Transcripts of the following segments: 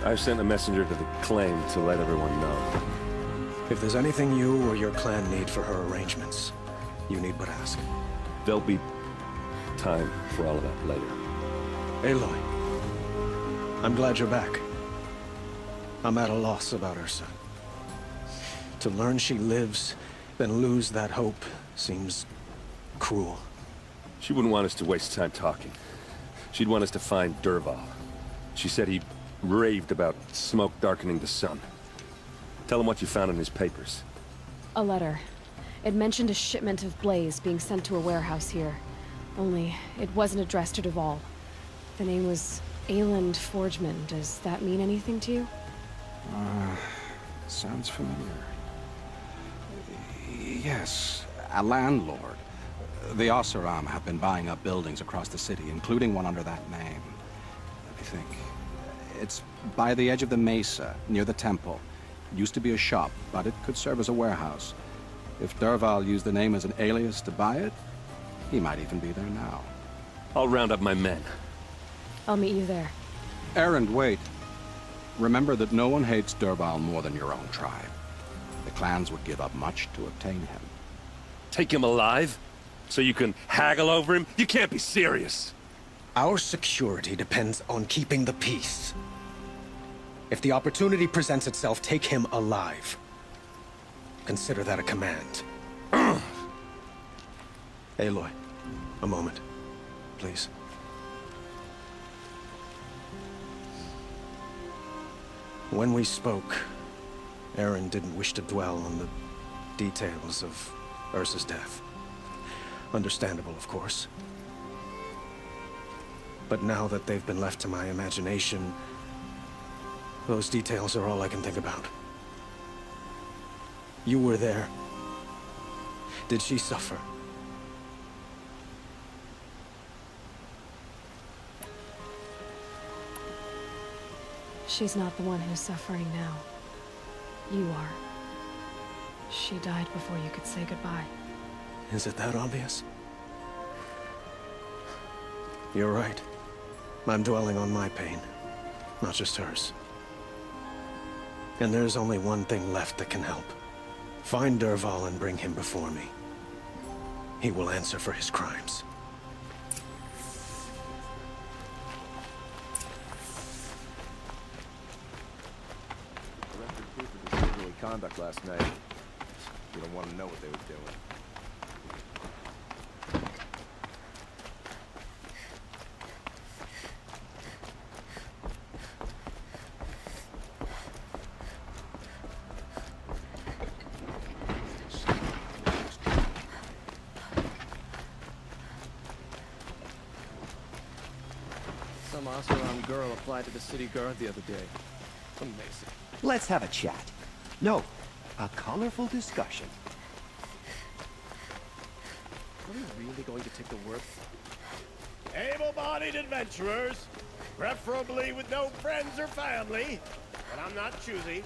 I've sent a messenger to the claim to let everyone know. If there's anything you or your clan need for her arrangements, you need but ask. There'll be time for all of that later. Aloy, I'm glad you're back. I'm at a loss about Ursa. To learn she lives, then lose that hope, seems cruel. She wouldn't want us to waste time talking. She'd want us to find Dervahl. She said he raved about smoke darkening the sun. Tell him what you found in his papers. A letter. It mentioned a shipment of blaze being sent to a warehouse here. Only, it wasn't addressed to Dervahl. The name was Ayland Forgeman. Does that mean anything to you? Sounds familiar. Yes, a landlord. The Oseram have been buying up buildings across the city, including one under that name. Let me think. It's by the edge of the mesa, near the temple. Used to be a shop, but it could serve as a warehouse. If Dervahl used the name as an alias to buy it, he might even be there now. I'll round up my men. I'll meet you there. Erend, wait. Remember that no one hates Dervahl more than your own tribe. The clans would give up much to obtain him. Take him alive? So you can haggle over him? You can't be serious! Our security depends on keeping the peace. If the opportunity presents itself, take him alive. Consider that a command. Aloy, a moment, please. When we spoke, Erend didn't wish to dwell on the details of Ursa's death. Understandable, of course. But now that they've been left to my imagination, those details are all I can think about. You were there. Did she suffer? She's not the one who's suffering now. You are. She died before you could say goodbye. Is it that obvious? You're right. I'm dwelling on my pain, not just hers. And there's only one thing left that can help. Find Dervahl and bring him before me. He will answer for his crimes. Disorderly conduct last night. You don't want to know what they were doing. Some Oseram girl applied to the city guard the other day. Amazing. Let's have a chat. No, a colorful discussion. Are we really going to take the work? Able-bodied adventurers, preferably with no friends or family, but I'm not choosy.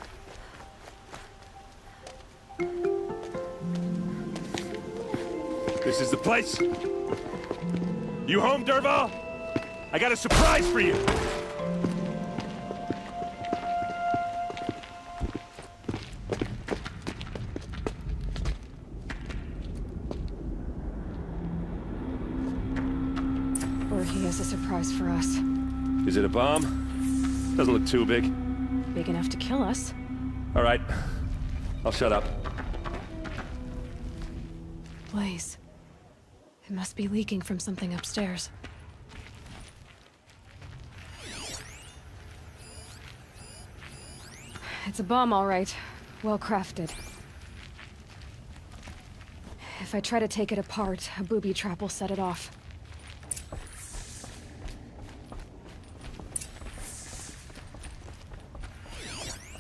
This is the place? You home, Dervahl? I got a surprise for you! Or he has a surprise for us. Is it a bomb? Doesn't look too big. Big enough to kill us. All right. I'll shut up. Blaze. It must be leaking from something upstairs. It's a bomb, all right. Well crafted. If I try to take it apart, a booby trap will set it off.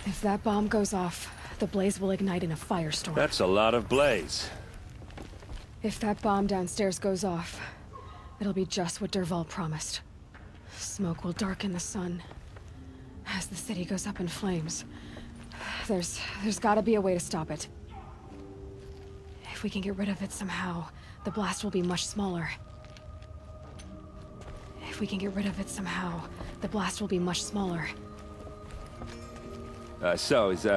If that bomb goes off, the blaze will ignite in a firestorm. That's a lot of blaze. If that bomb downstairs goes off, it'll be just what Dervahl promised. Smoke will darken the sun. As the city goes up in flames, there's gotta be a way to stop it. If we can get rid of it somehow, the blast will be much smaller. If we can get rid of it somehow, the blast will be much smaller. Is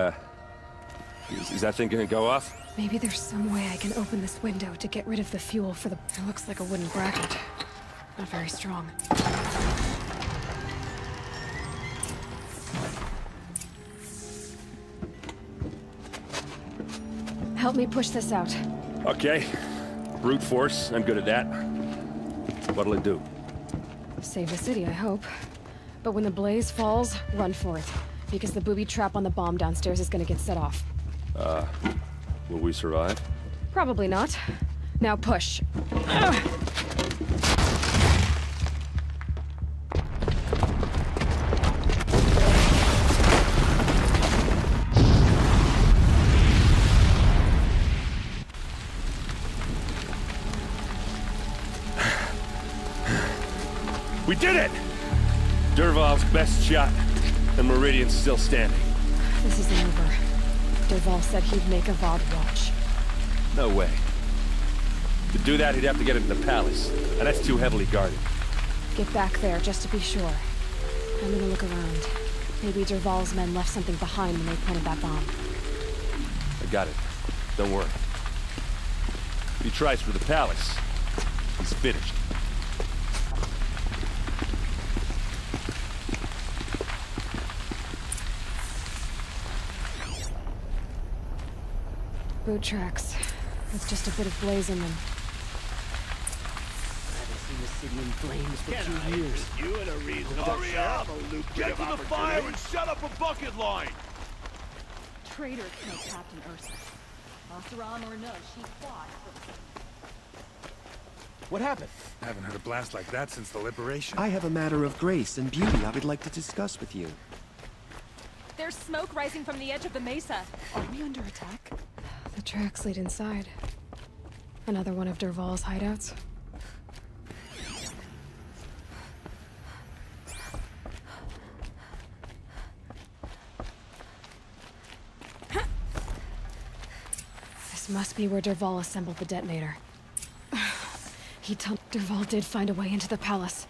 that thing gonna go off? Maybe there's some way I can open this window to get rid of the fuel for the... It looks like a wooden bracket. Not very strong. Help me push this out. Okay. Brute force, I'm good at that. What'll it do? Save the city, I hope. But when the blaze falls, run for it. Because the booby trap on the bomb downstairs is gonna get set off. Will we survive? Probably not. Now push. We did it! Dervahl's best shot, and Meridian's still standing. This isn't over. Dervahl said he'd make Avad watch. No way. To do that, he'd have to get into the palace, and that's too heavily guarded. Get back there, just to be sure. I'm gonna look around. Maybe Dervahl's men left something behind when they planted that bomb. I got it. Don't worry. If he tries for the palace, he's finished. Boot tracks. With just a bit of blaze in them. Haven't seen the city in flames for 2 years. You and a reasonable Hurry up! Get to the fire and shut up a bucket line! Traitors killed Captain Ursa. Oseram or no, she fought for... What happened? I haven't heard a blast like that since the liberation. I have a matter of grace and beauty I would like to discuss with you. There's smoke rising from the edge of the mesa. Are we under attack? The tracks lead inside. Another one of Dervahl's hideouts. This must be where Dervahl assembled the detonator. He told Dervahl did find a way into the palace.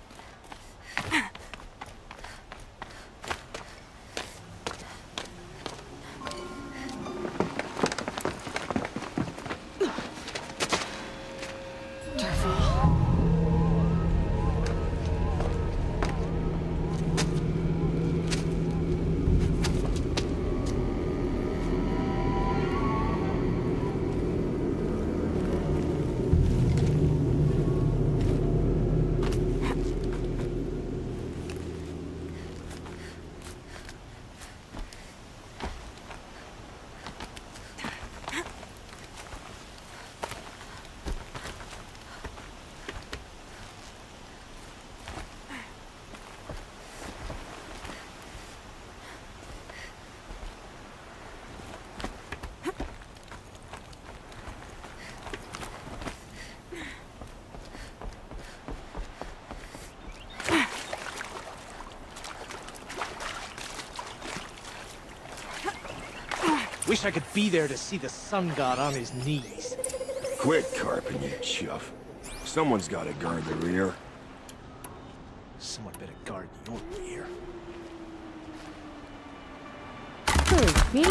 Wish I could be there to see the sun god on his knees. Quit carping, you chuff. Someone's gotta guard the rear. Someone better guard your rear. Who, me?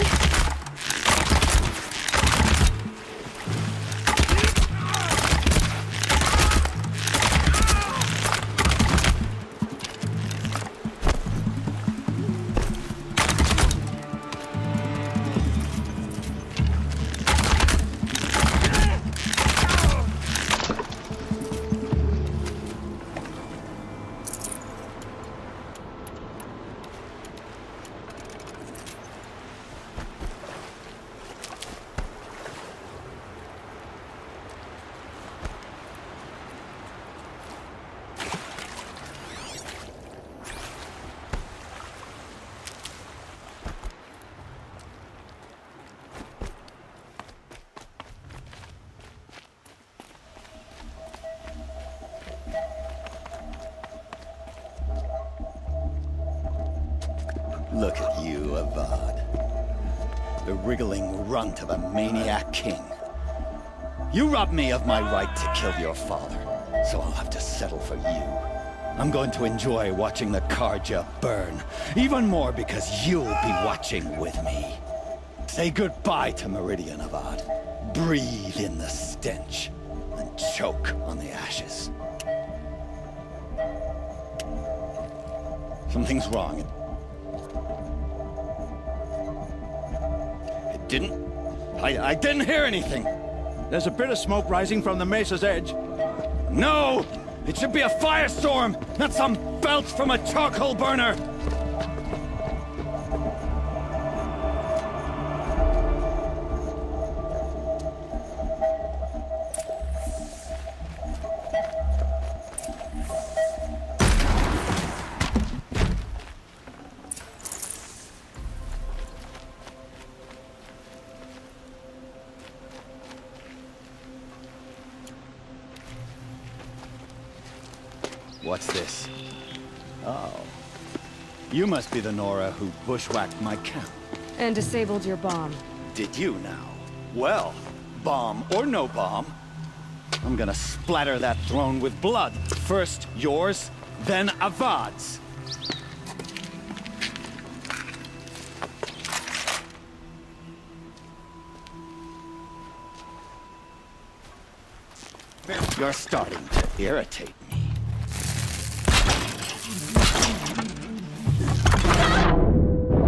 Look at you, Avad. The wriggling runt of a maniac king. You robbed me of my right to kill your father, so I'll have to settle for you. I'm going to enjoy watching the Carja burn. Even more because you'll be watching with me. Say goodbye to Meridian, Avad. Breathe in the stench, and choke on the ashes. Something's wrong. It didn't... I didn't hear anything. There's a bit of smoke rising from the mesa's edge. No! It should be a firestorm, not some belch from a charcoal burner! What's this? Oh. You must be the Nora who bushwhacked my camp. And disabled your bomb. Did you now? Well, bomb or no bomb, I'm gonna splatter that throne with blood. First yours, then Avad's. You're starting to irritate me.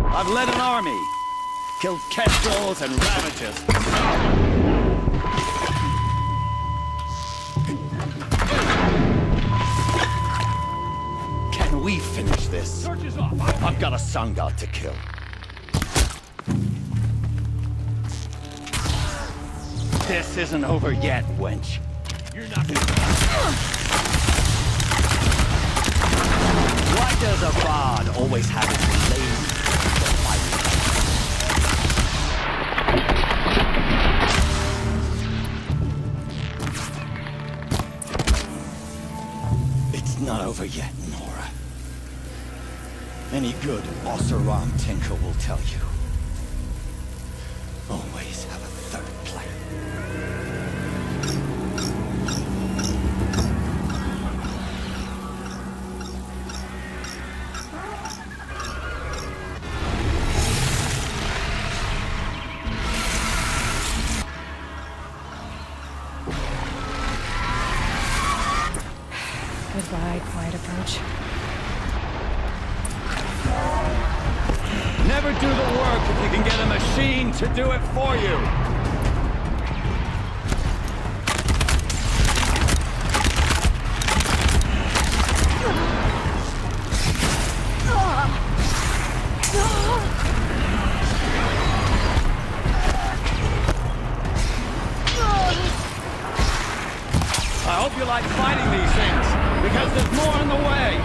I've led an army, killed kestrels and ravagers. Can we finish this? I've got a sun god to kill. This isn't over yet, wench. You're not gonna... Why does Avad always have his lame fight? It's not over yet, Nora. Any good Oseram tinker will tell you. Always have a third plan. Goodbye, quiet approach. Never do the work if you can get a machine to do it for you. I hope you like fighting these things, because there's more on the way.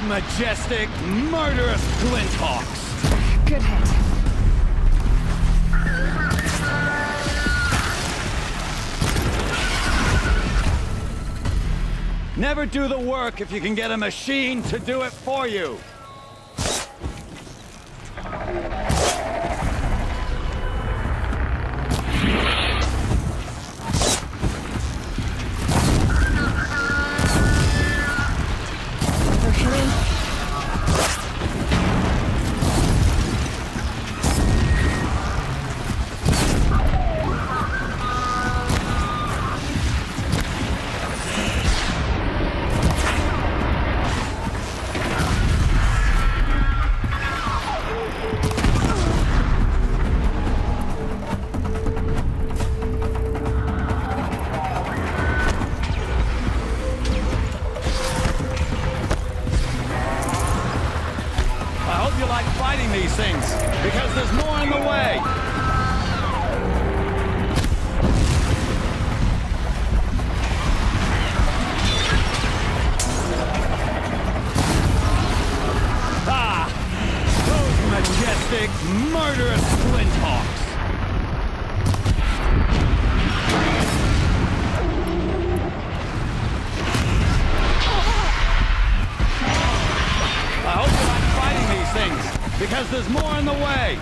Majestic, murderous Glinthawks! Good hit. Never do the work if you can get a machine to do it for you! things, because there's more in the way! Ah! Those majestic, murderous Flinthawks! I hope you like fighting these things, because there's more in the way!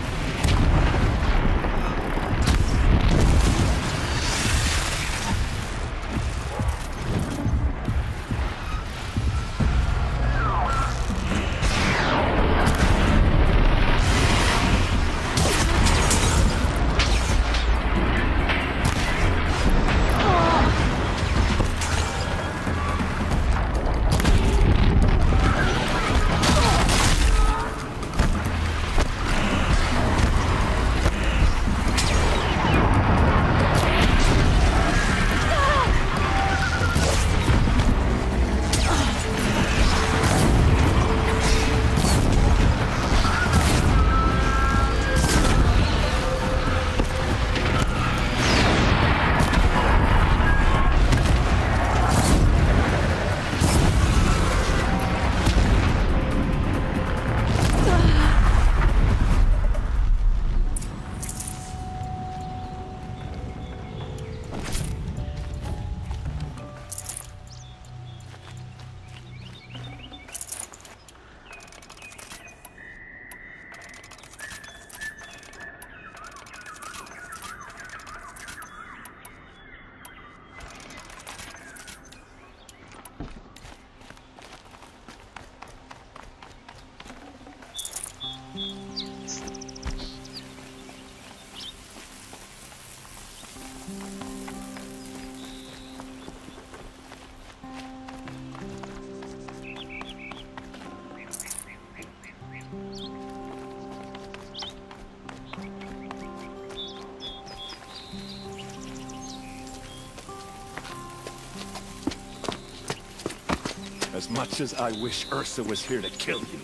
As much as I wish Ursa was here to kill you,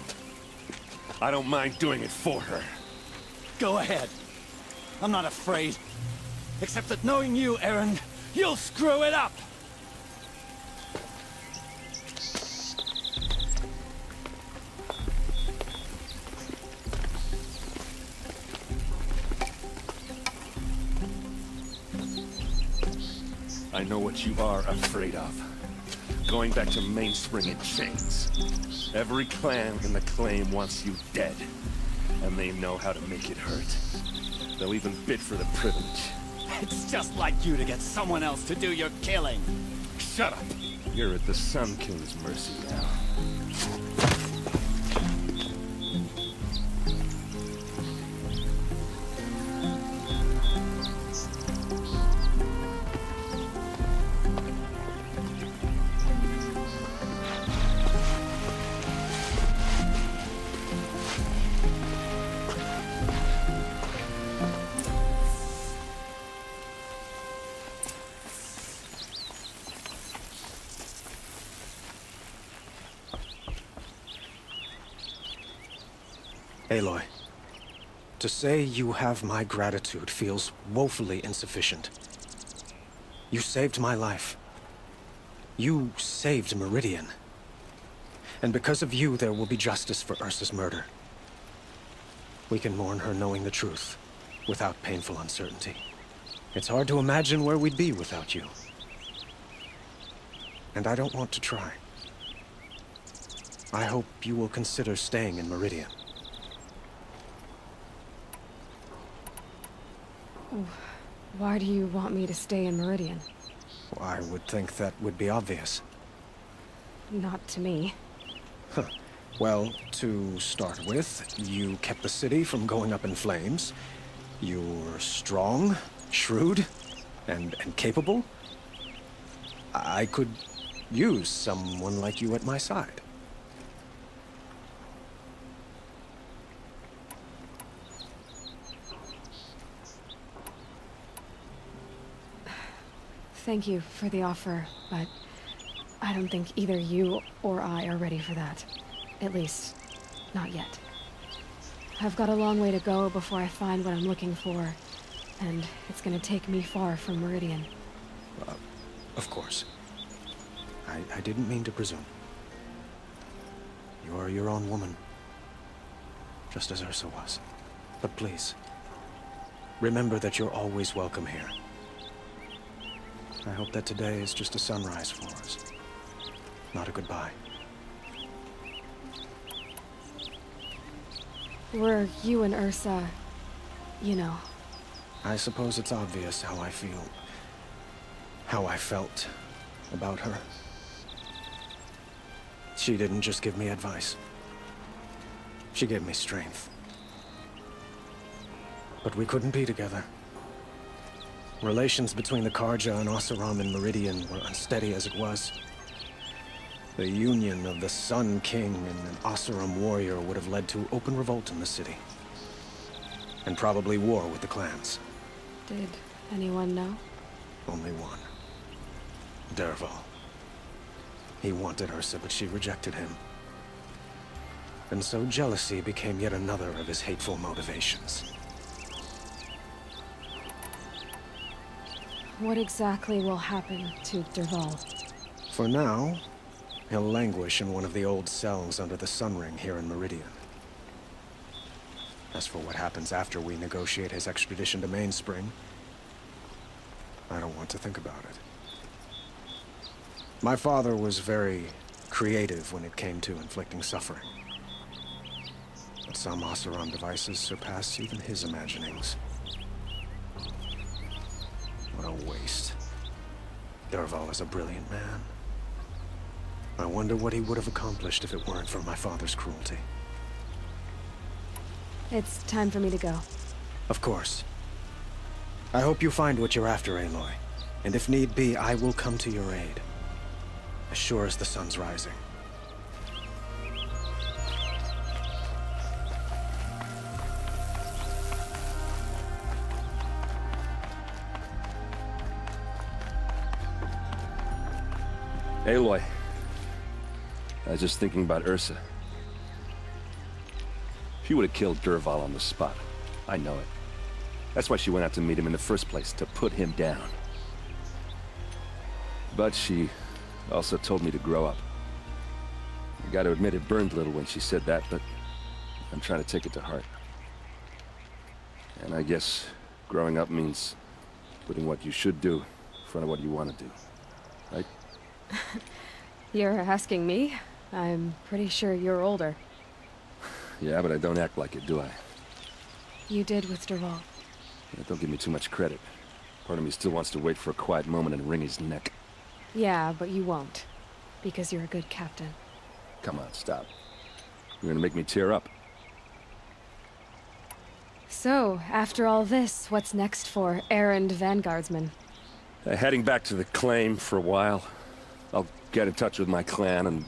I don't mind doing it for her. Go ahead. I'm not afraid. Except that knowing you, Aaron, you'll screw it up! I know what you are afraid of. Going back to Mainspring in chains. Every clan in the claim wants you dead. And they know how to make it hurt. They'll even bid for the privilege. It's just like you to get someone else to do your killing. Shut up! You're at the Sun King's mercy now. Aloy, to say you have my gratitude feels woefully insufficient. You saved my life. You saved Meridian. And because of you, there will be justice for Ursa's murder. We can mourn her knowing the truth, without painful uncertainty. It's hard to imagine where we'd be without you. And I don't want to try. I hope you will consider staying in Meridian. Why do you want me to stay in Meridian? Well, I would think that would be obvious. Not to me. Huh. Well, to start with, you kept the city from going up in flames. You're strong, shrewd, and capable. I could use someone like you at my side. Thank you for the offer, but I don't think either you or I are ready for that. At least, not yet. I've got a long way to go before I find what I'm looking for. And it's gonna take me far from Meridian. Of course. I didn't mean to presume. You are your own woman. Just as Ursa was. But please, remember that you're always welcome here. I hope that today is just a sunrise for us. Not a goodbye. Were you and Ursa, you know? I suppose it's obvious how I feel. How I felt about her. She didn't just give me advice. She gave me strength. But we couldn't be together. Relations between the Carja and Oseram and Meridian were unsteady as it was. The union of the Sun King and an Oseram warrior would have led to open revolt in the city. And probably war with the clans. Did anyone know? Only one. Dervahl. He wanted Ursa, but she rejected him. And so jealousy became yet another of his hateful motivations. What exactly will happen to Dervahl? For now, he'll languish in one of the old cells under the Sun Ring here in Meridian. As for what happens after we negotiate his extradition to Mainspring, I don't want to think about it. My father was very creative when it came to inflicting suffering. But some Oseram devices surpass even his imaginings. What a waste. Dervahl is a brilliant man. I wonder what he would have accomplished if it weren't for my father's cruelty. It's time for me to go. Of course. I hope you find what you're after, Aloy. And if need be, I will come to your aid. As sure as the sun's rising. Aloy. I was just thinking about Ursa. She would have killed Dervahl on the spot. I know it. That's why she went out to meet him in the first place, to put him down. But she also told me to grow up. I gotta admit it burned a little when she said that, but I'm trying to take it to heart. And I guess growing up means putting what you should do in front of what you want to do. Right? You're asking me? I'm pretty sure you're older. Yeah, but I don't act like it, do I? You did with Dervahl. Yeah, don't give me too much credit. Part of me still wants to wait for a quiet moment and wring his neck. Yeah, but you won't. Because you're a good captain. Come on, stop. You're gonna make me tear up. So, after all this, what's next for errand vanguardsman? Heading back to the claim for a while. I'll get in touch with my clan and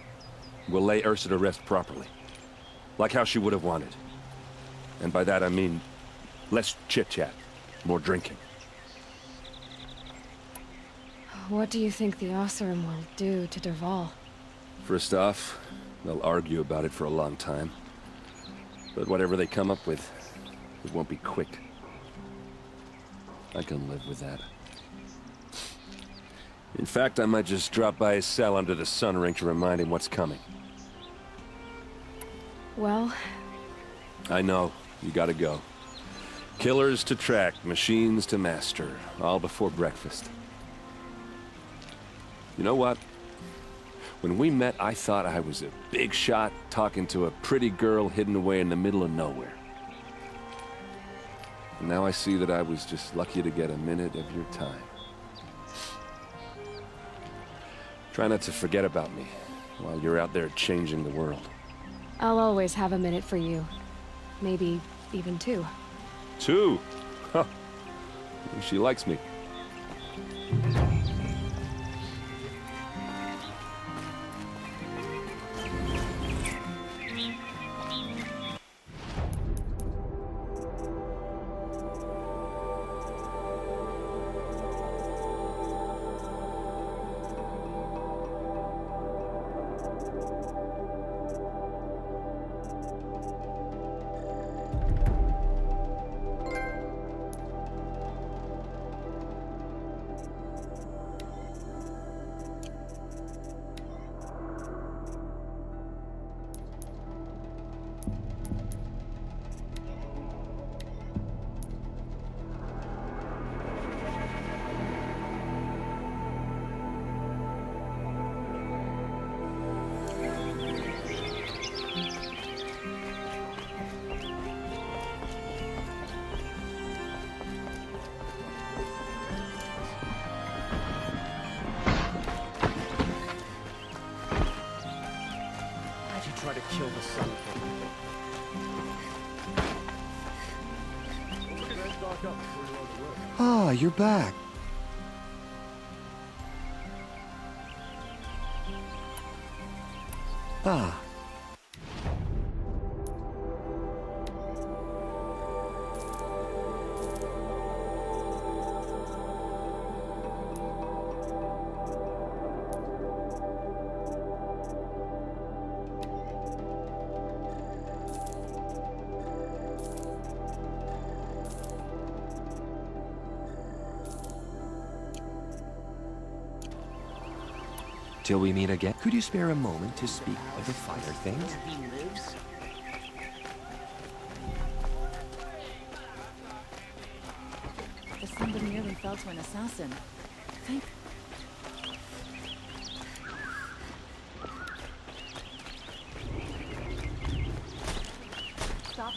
we'll lay Ursa to rest properly. Like how she would have wanted. And by that I mean less chit-chat, more drinking. What do you think the Oseram will do to Dervahl? First off, they'll argue about it for a long time. But whatever they come up with, it won't be quick. I can live with that. In fact, I might just drop by his cell under the Sun Ring to remind him what's coming. Well... I know. You gotta go. Killers to track, machines to master. All before breakfast. You know what? When we met, I thought I was a big shot talking to a pretty girl hidden away in the middle of nowhere. And now I see that I was just lucky to get a minute of your time. Try not to forget about me while you're out there changing the world. I'll always have a minute for you. Maybe even two. Two? Huh. She likes me. kill the Sun King. Ah, you're back. Ah. Till we meet again, could you spare a moment to speak of the finer things? He lives. The somebody nearly fell to an assassin. Thank. Stop.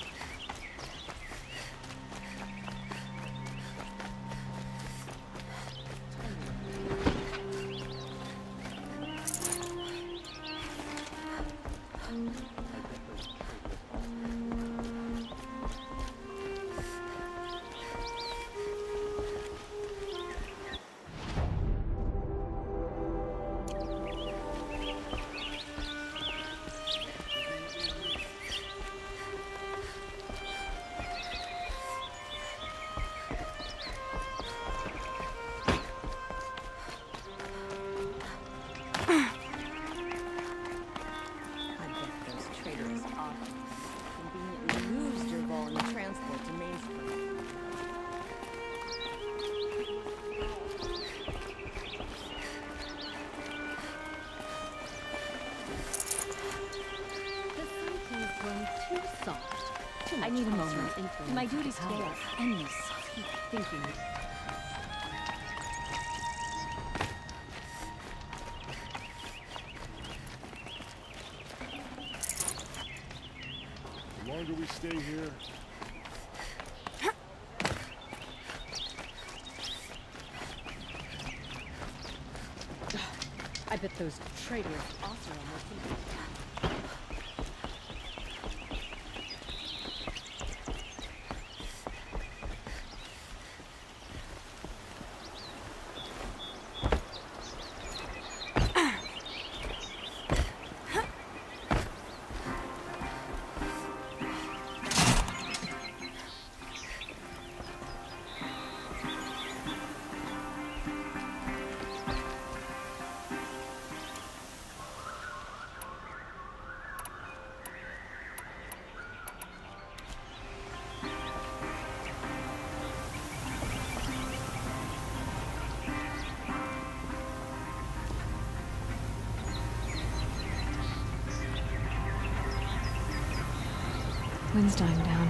I need a moment. My duties today are endless. Thinking. The longer we stay here, I bet those traitors also are thinking. Wind's dying down.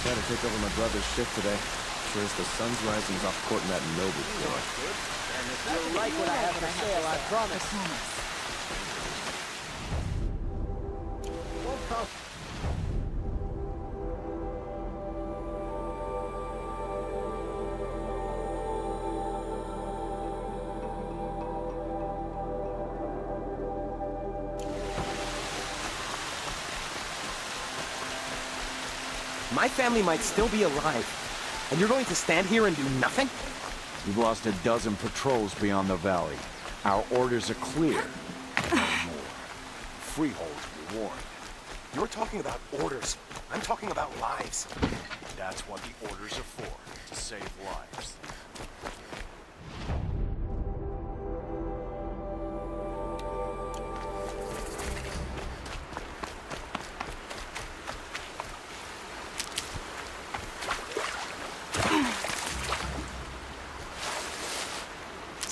Tried to take over my brother's shift today. Sure as the sun's rising, he's off courting that Nobu boy. And if you like what I have for sale, I promise. Won't cost. My family might still be alive, and you're going to stand here and do nothing? We've lost a dozen patrols beyond the valley. Our orders are clear. No more. Freehold, be warned. You're talking about orders. I'm talking about lives. That's what the orders are for, to save lives.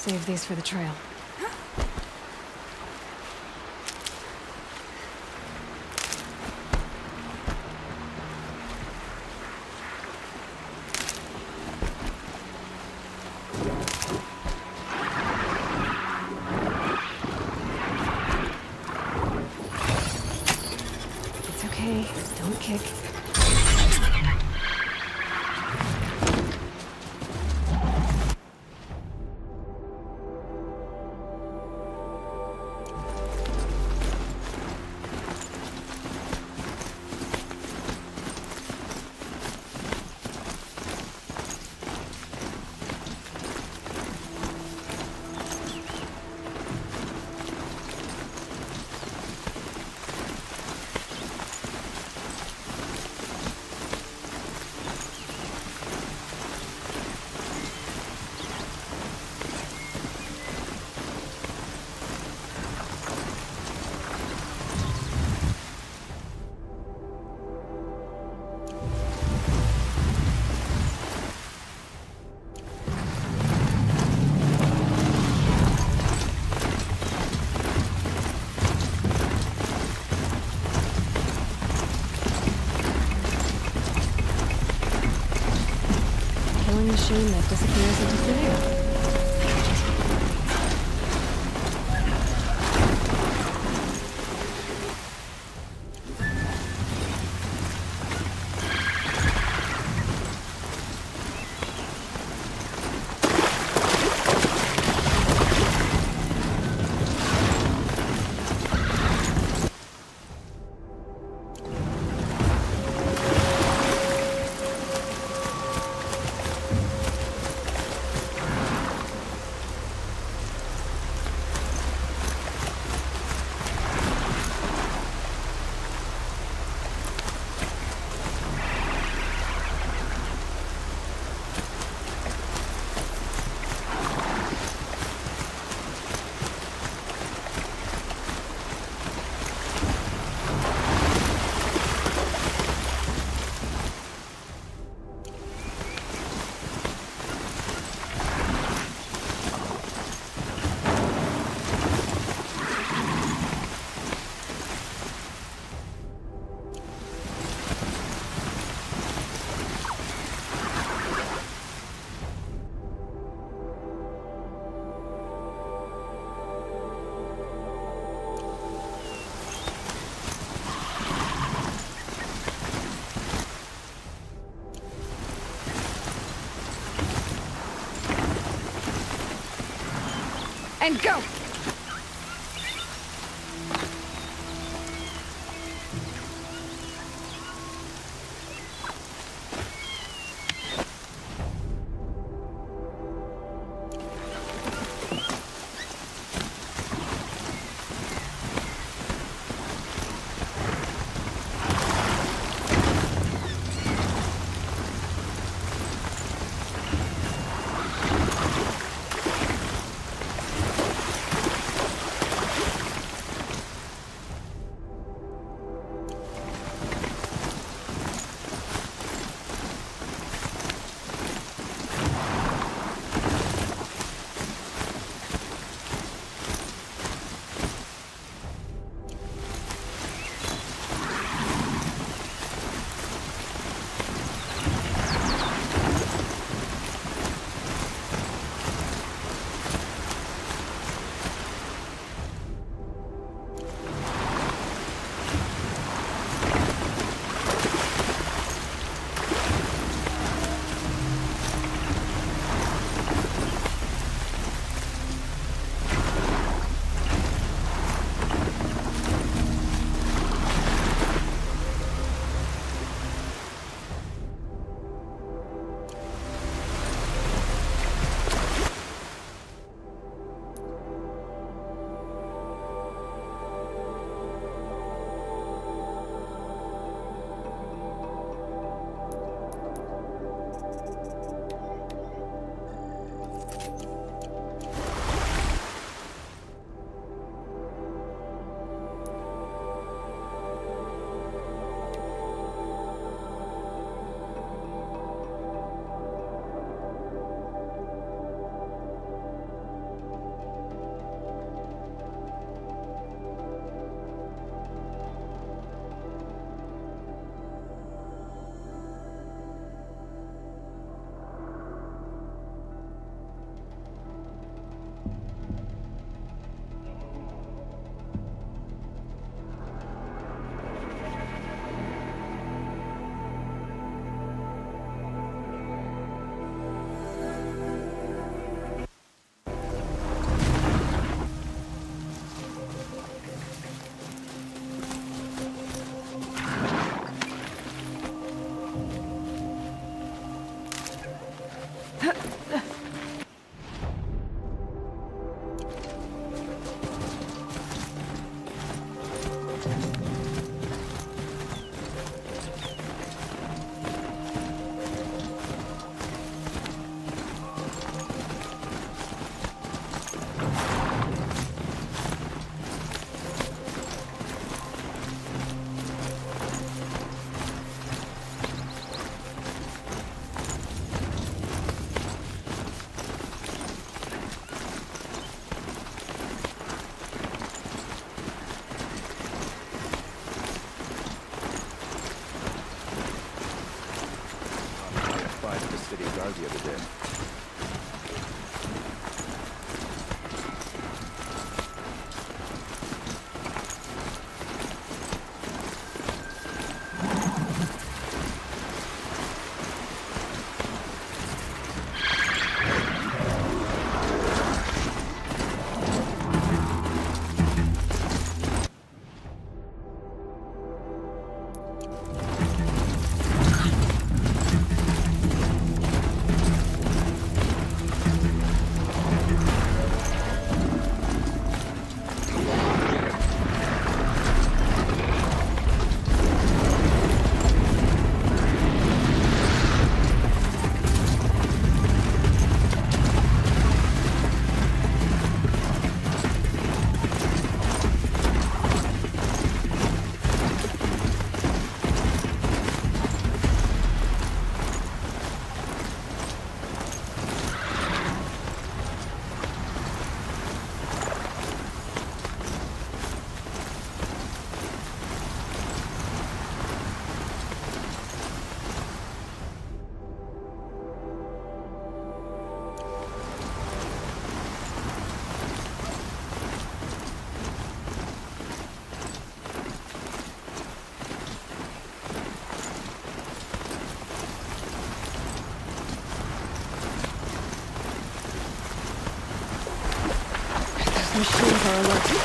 Save these for the trail. It's okay. Don't kick. Machine that disappears into thin air. And go! Fight at the city guard the other day. Machines are alerted.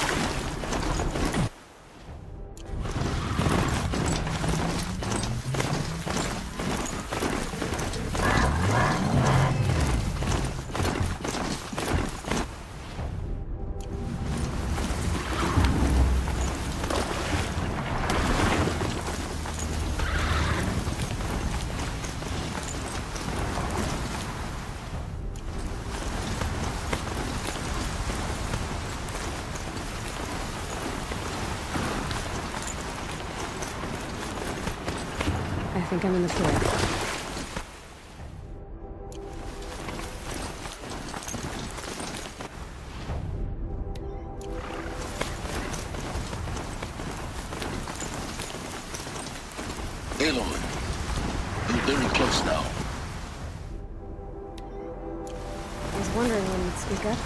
I think I'm in the clear. Aloy, you're very close now. I was wondering when you'd speak up.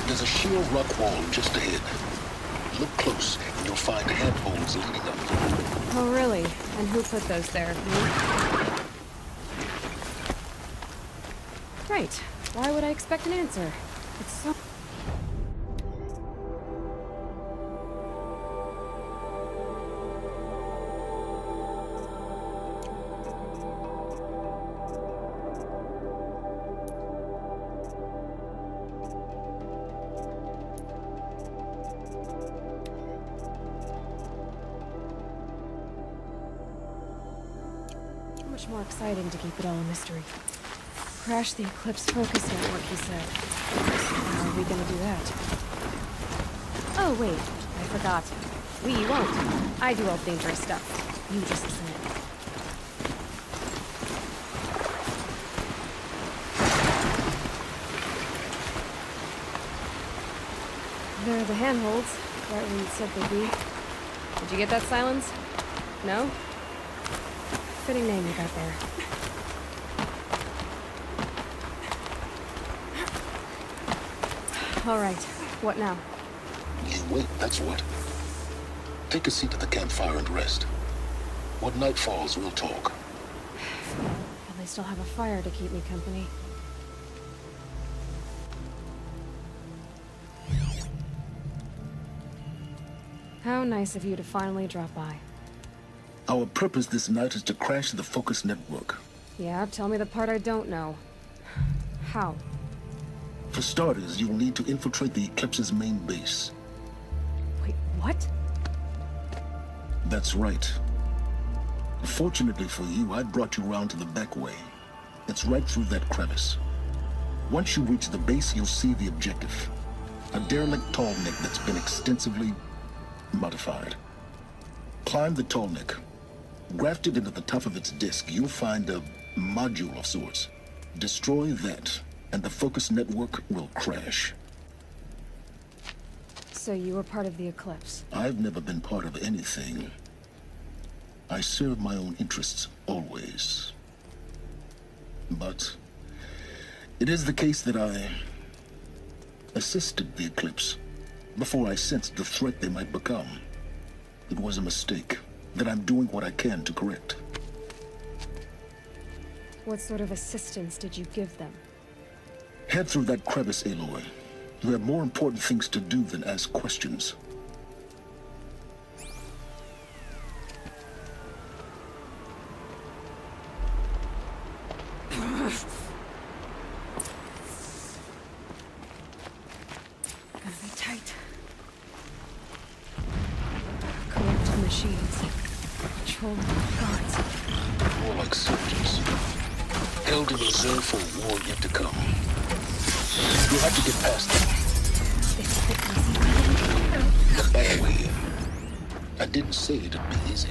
There's a sheer rock wall just ahead. Look close, and you'll find handholds leading up. Oh, really? And who put those there? Me? Right. Why would I expect an answer? It's so... much more exciting to keep it all a mystery. Crash the Eclipse Focus Network, he said. How are we gonna do that? Oh, wait. I forgot. We won't. I do all the dangerous stuff. You just listen in. There are the handholds, right where you said they'd be. Did you get that, Silence? No? Fitting name you got there. All right. What now? You wait, that's what. Take a seat at the campfire and rest. When night falls, we'll talk. At least I'll have a fire to keep me company. How nice of you to finally drop by. Our purpose this night is to crash the Focus Network. Yeah, tell me the part I don't know. How? For starters, you'll need to infiltrate the Eclipse's main base. Wait, what? That's right. Fortunately for you, I brought you round to the back way. It's right through that crevice. Once you reach the base, you'll see the objective. A derelict tallneck that's been extensively modified. Climb the tallneck. Grafted into the top of its disk, you'll find a module of sorts. Destroy that, and the focus network will crash. So you were part of the Eclipse? I've never been part of anything. I serve my own interests, always. But it is the case that I assisted the Eclipse before I sensed the threat they might become. It was a mistake that I'm doing what I can to correct. What sort of assistance did you give them? Head through that crevice, Aloy. You have more important things to do than ask questions. Gotta be tight. Corrupted machines. Patrolling guards. More like soldiers. Held in reserve for a war yet to come. You'll have to get past them. The back way. I didn't say it'd be easy.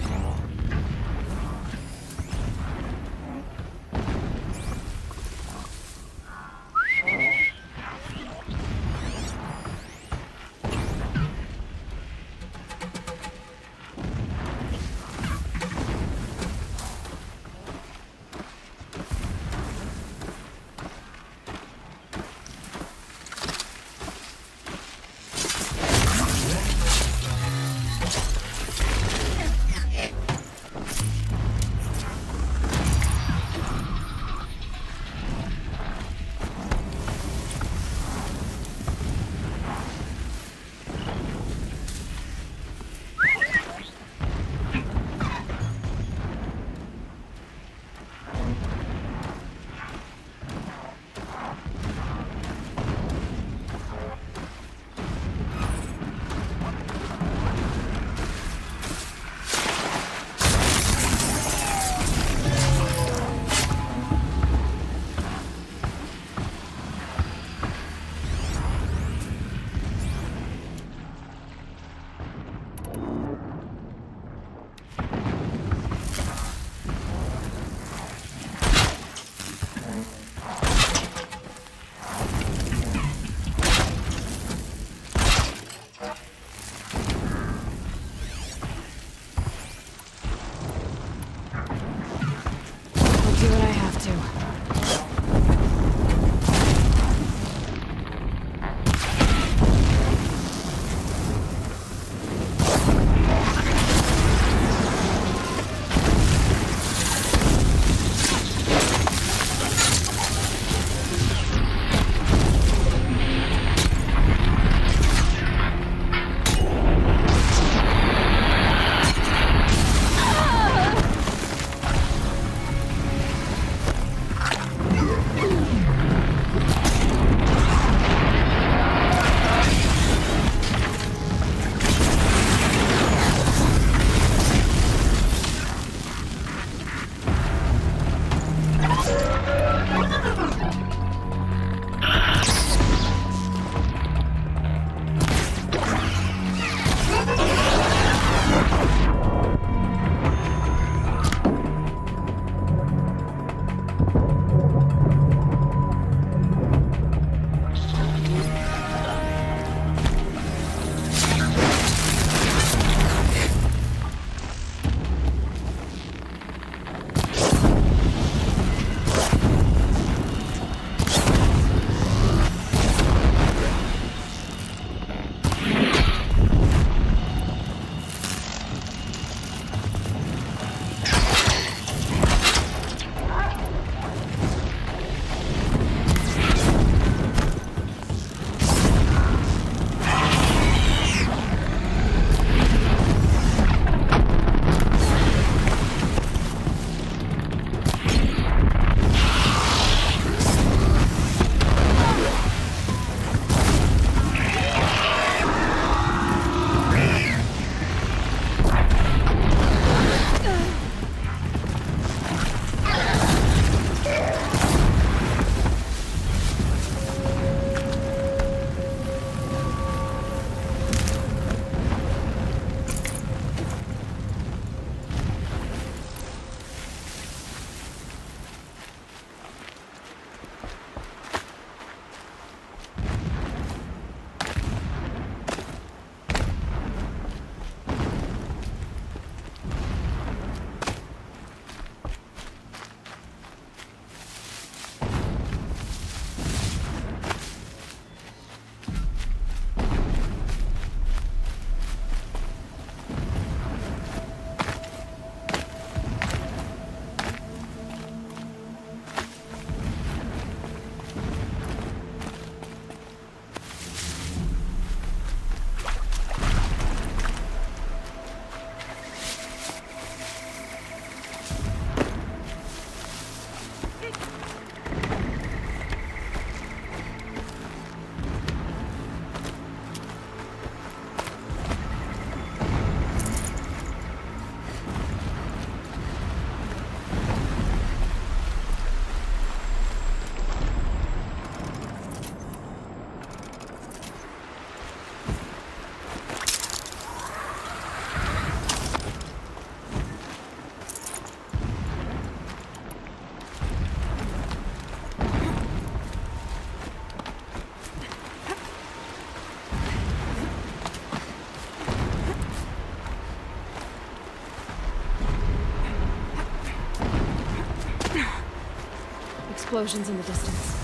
explosions in the distance.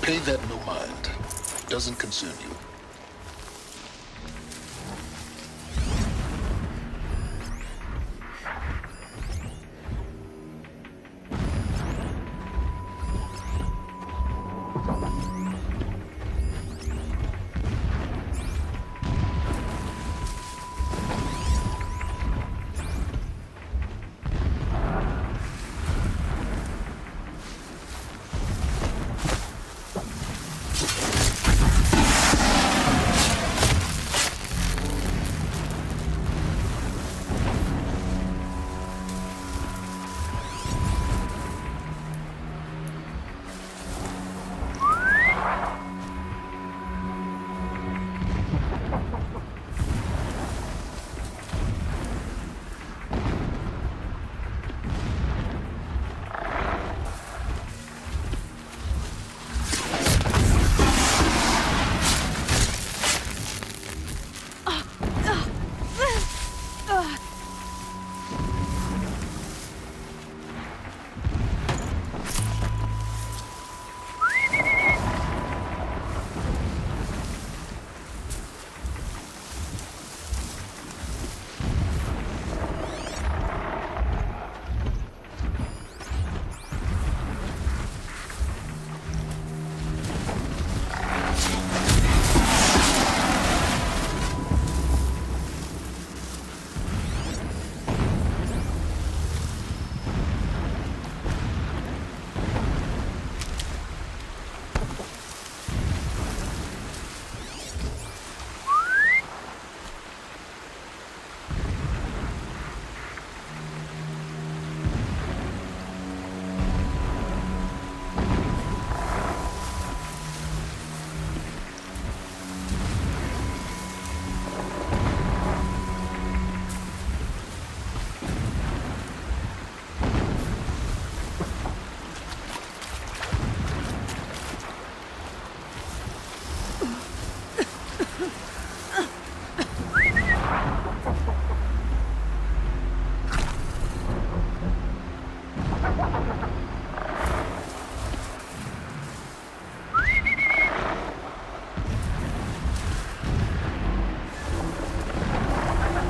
Pay that no mind. Doesn't concern you.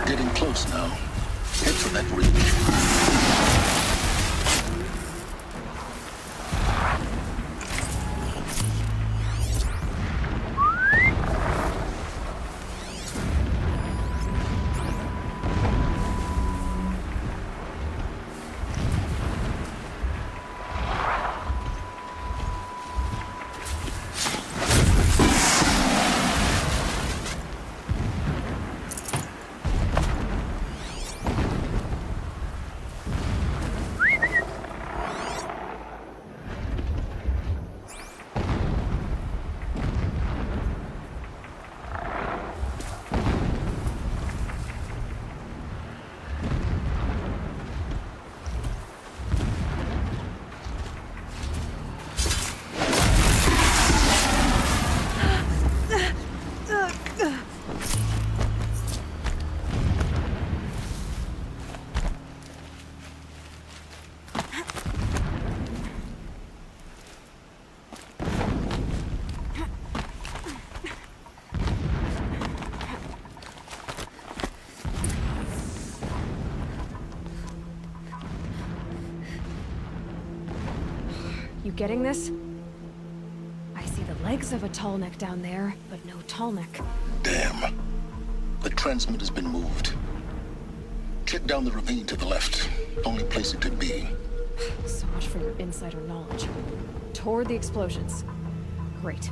Getting close now. Head for that ridge. You getting this? I see the legs of a tall neck down there, but no tall neck. Damn. The transmitter's been moved. Check down the ravine to the left. Only place it could be. So much for your insider knowledge. Toward the explosions. Great.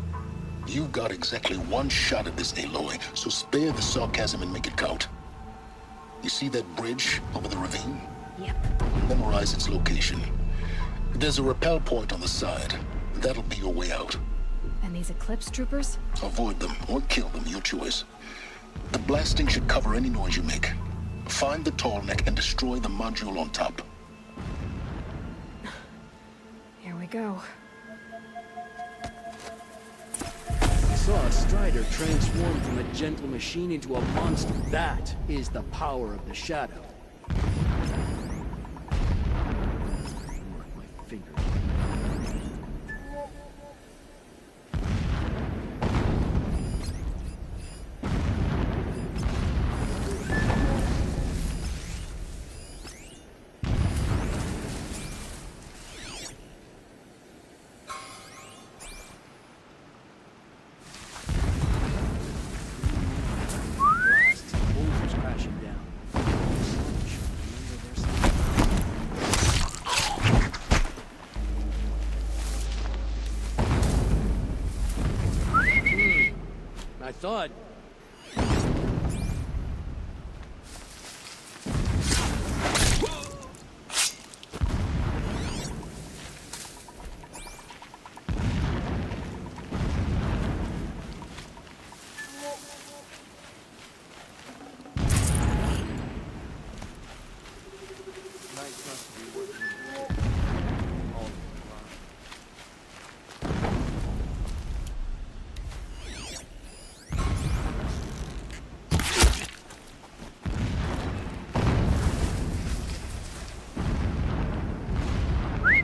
You've got exactly one shot at this, Aloy, so spare the sarcasm and make it count. You see that bridge over the ravine? Yep. Memorize its location. There's a rappel point on the side. That'll be your way out. And these Eclipse troopers? Avoid them or kill them, your choice. The blasting should cover any noise you make. Find the tall neck and destroy the module on top. Here we go. I saw a Strider transform from a gentle machine into a monster. That is the power of the Shadow. My fingers. Understood.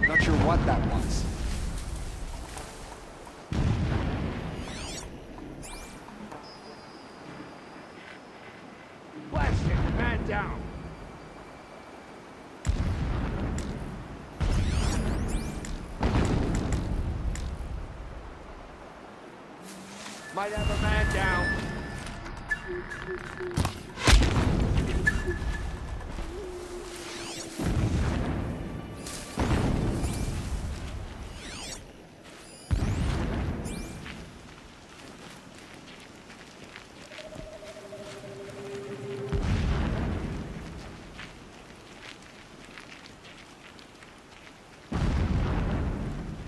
Not sure what that was. Blast it! Man down! Might have a man down.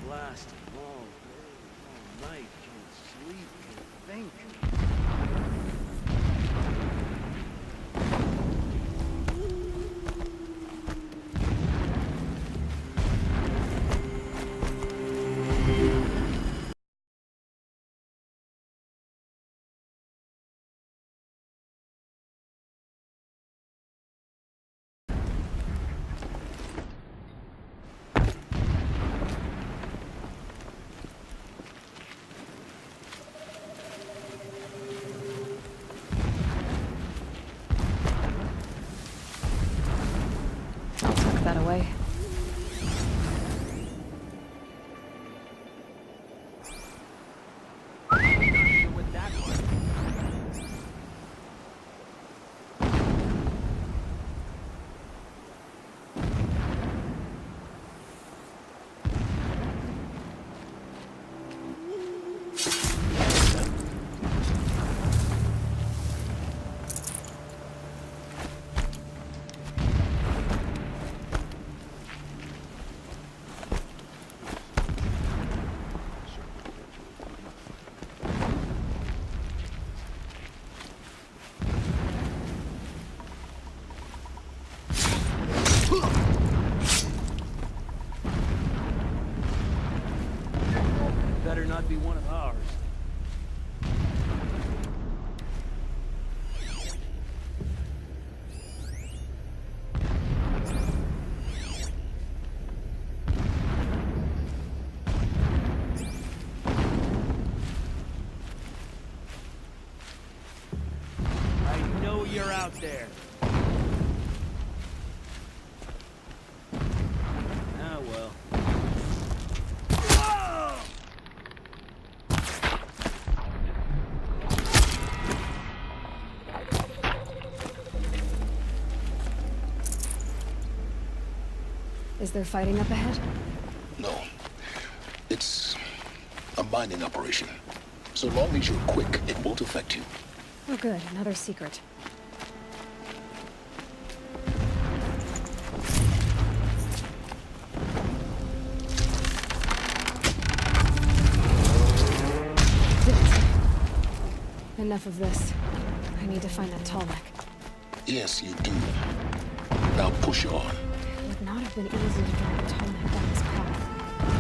Blasted long day, long night, can't sleep, can't think. I'll tuck that away. With that one. Better not be one of ours. I know you're out there. Ah, well. Is there fighting up ahead? No. It's a mining operation. So long as you're quick, it won't affect you. Oh good, another secret. Enough of this. I need to find that Tallneck. Yes, you do. Now push on. It would not have been easy to drag the Tallneck down this path.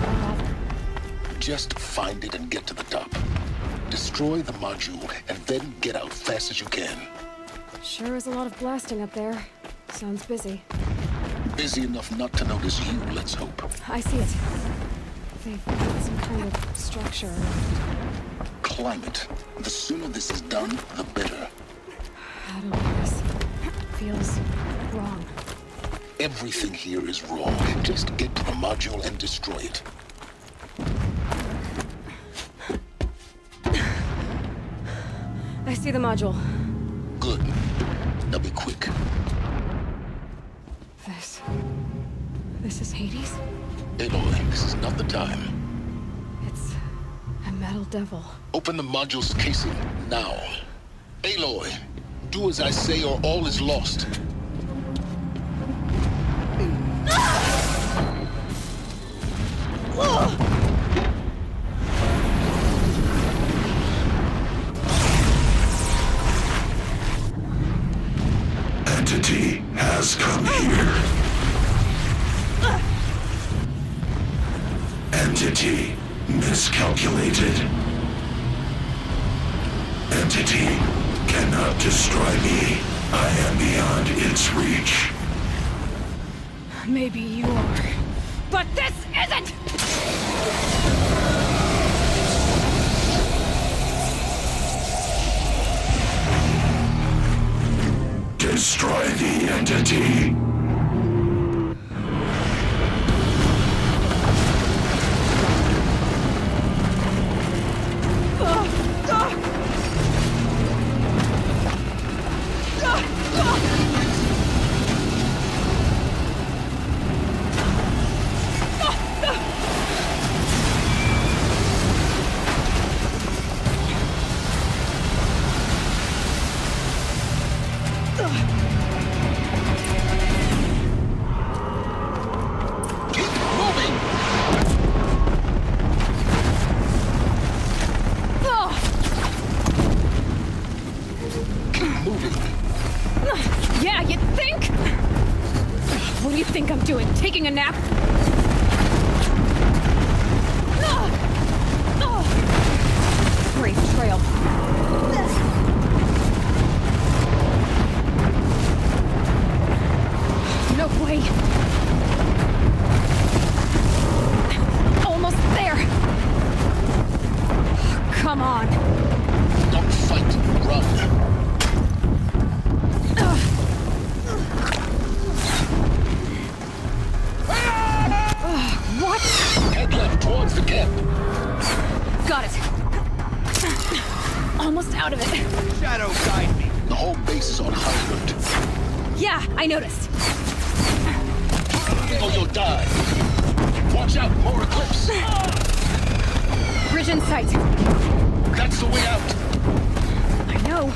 Why bother? Just find it and get to the top. Destroy the module and then get out fast as you can. Sure is a lot of blasting up there. Sounds busy. Busy enough not to notice you, let's hope. I see it. They've got some kind of structure. Climb it. The sooner this is done, the better. I don't like this. Feels wrong. Everything here is wrong. Just get to the module and destroy it. I see the module. Good. Now be quick. This is Hades? Aloy, this is not the time. It's a metal devil. Open the module's casing, now. Aloy, do as I say or all is lost. Entity has come here. Entity miscalculated. Entity cannot destroy me. I am beyond its reach. Maybe you are. But this isn't! Destroy the entity. Yeah, you think? What do you think I'm doing? Taking a nap? Great trail. No way. Almost there. Come on. Don't fight, run. What? Head left towards the camp. Got it. Almost out of it. Shadow guide me. The whole base is on high alert. Yeah, I noticed. Or you'll die. Watch out, more Eclipse. Bridge in sight. That's the way out. I know.